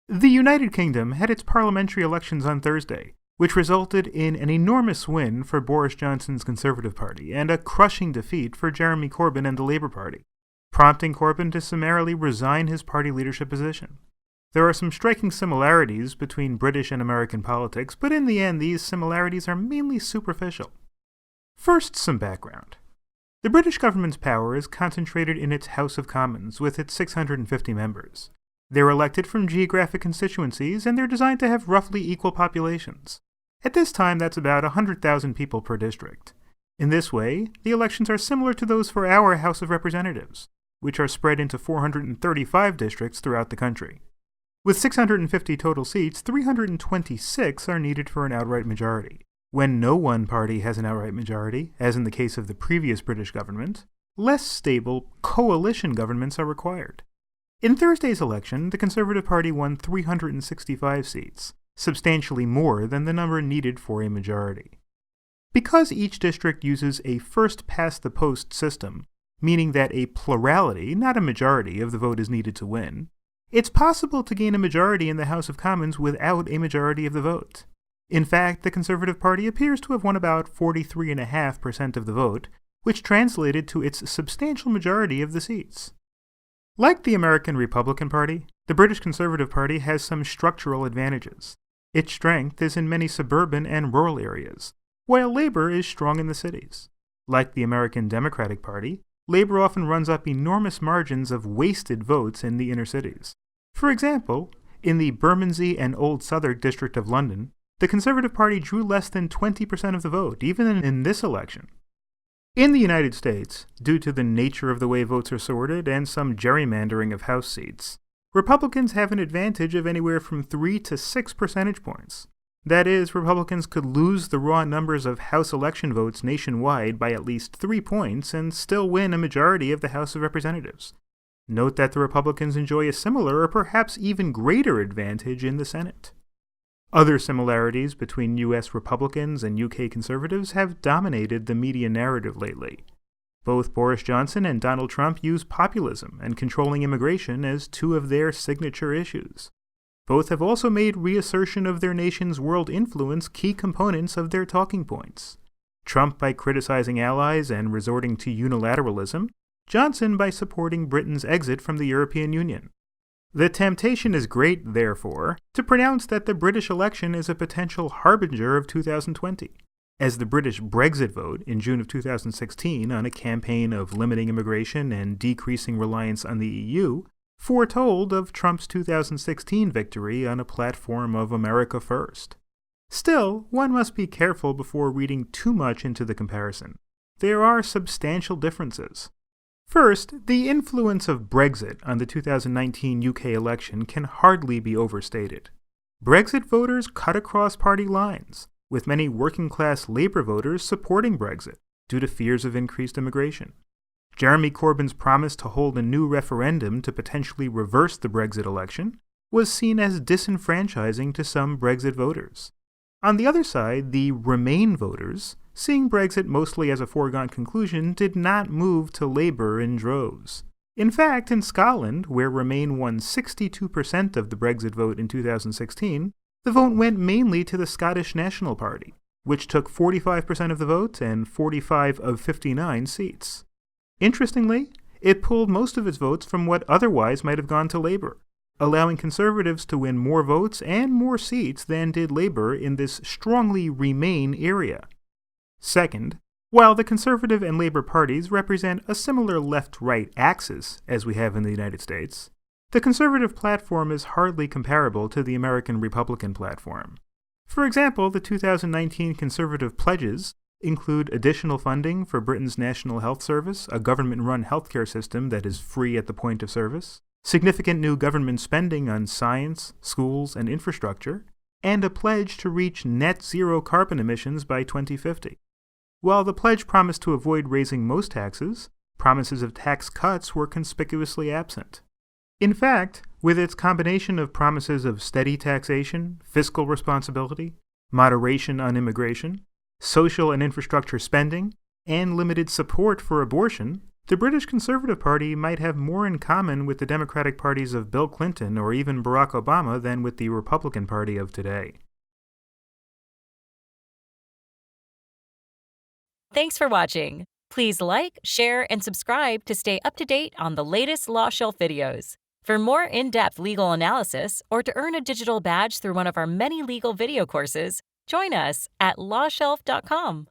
The United Kingdom had its parliamentary elections on Thursday, which resulted in an enormous win for Boris Johnson's Conservative Party and a crushing defeat for Jeremy Corbyn and the Labour Party, prompting Corbyn to summarily resign his party leadership position. There are some striking similarities between British and American politics, but in the end these similarities are mainly superficial. First, some background. The British government's power is concentrated in its House of Commons, with its 650 members. They're elected from geographic constituencies, and they're designed to have roughly equal populations. At this time, that's about 100,000 people per district. In this way, the elections are similar to those for our House of Representatives, which are spread into 435 districts throughout the country. With 650 total seats, 326 are needed for an outright majority. When no one party has an outright majority, as in the case of the previous British government, less stable coalition governments are required. In Thursday's election, the Conservative Party won 365 seats, substantially more than the number needed for a majority. Because each district uses a first-past-the-post system, meaning that a plurality, not a majority, of the vote is needed to win, it's possible to gain a majority in the House of Commons without a majority of the vote. In fact, the Conservative Party appears to have won about 43.5% of the vote, which translated to its substantial majority of the seats. Like the American Republican Party, the British Conservative Party has some structural advantages. Its strength is in many suburban and rural areas, while Labour is strong in the cities. Like the American Democratic Party, Labour often runs up enormous margins of wasted votes in the inner cities. For example, in the Bermondsey and Old Southwark district of London, the Conservative Party drew less than 20% of the vote, even in this election. In the United States, due to the nature of the way votes are sorted and some gerrymandering of House seats, Republicans have an advantage of anywhere from 3 to 6 percentage points. That is, Republicans could lose the raw numbers of House election votes nationwide by at least 3 points and still win a majority of the House of Representatives. Note that the Republicans enjoy a similar or perhaps even greater advantage in the Senate. Other similarities between U.S. Republicans and UK Conservatives have dominated the media narrative lately. Both Boris Johnson and Donald Trump use populism and controlling immigration as two of their signature issues. Both have also made reassertion of their nation's world influence key components of their talking points. Trump by criticizing allies and resorting to unilateralism, Johnson by supporting Britain's exit from the European Union. The temptation is great, therefore, to pronounce that the British election is a potential harbinger of 2020, as the British Brexit vote in June of 2016 on a campaign of limiting immigration and decreasing reliance on the EU foretold of Trump's 2016 victory on a platform of America First. Still, one must be careful before reading too much into the comparison. There are substantial differences. First, the influence of Brexit on the 2019 UK election can hardly be overstated. Brexit voters cut across party lines, with many working-class Labour voters supporting Brexit due to fears of increased immigration. Jeremy Corbyn's promise to hold a new referendum to potentially reverse the Brexit election was seen as disenfranchising to some Brexit voters. On the other side, the Remain voters, seeing Brexit mostly as a foregone conclusion, did not move to Labour in droves. In fact, in Scotland, where Remain won 62% of the Brexit vote in 2016, the vote went mainly to the Scottish National Party, which took 45% of the vote and 45 of 59 seats. Interestingly, it pulled most of its votes from what otherwise might have gone to Labour, allowing Conservatives to win more votes and more seats than did Labour in this strongly Remain area. Second, while the Conservative and Labour parties represent a similar left-right axis as we have in the United States, the Conservative platform is hardly comparable to the American Republican platform. For example, the 2019 Conservative pledges include additional funding for Britain's National Health Service, a government-run healthcare system that is free at the point of service, significant new government spending on science, schools, and infrastructure, and a pledge to reach net zero carbon emissions by 2050. While the pledge promised to avoid raising most taxes, promises of tax cuts were conspicuously absent. In fact, with its combination of promises of steady taxation, fiscal responsibility, moderation on immigration, social and infrastructure spending, and limited support for abortion, The British Conservative Party might have more in common with the Democratic parties of Bill Clinton or even Barack Obama than with the Republican Party of today. Thanks for watching. Please like, share, and subscribe to stay up to date on the latest Law Shelf videos. For more in-depth legal analysis or to earn a digital badge through one of our many legal video courses, join us at lawshelf.com.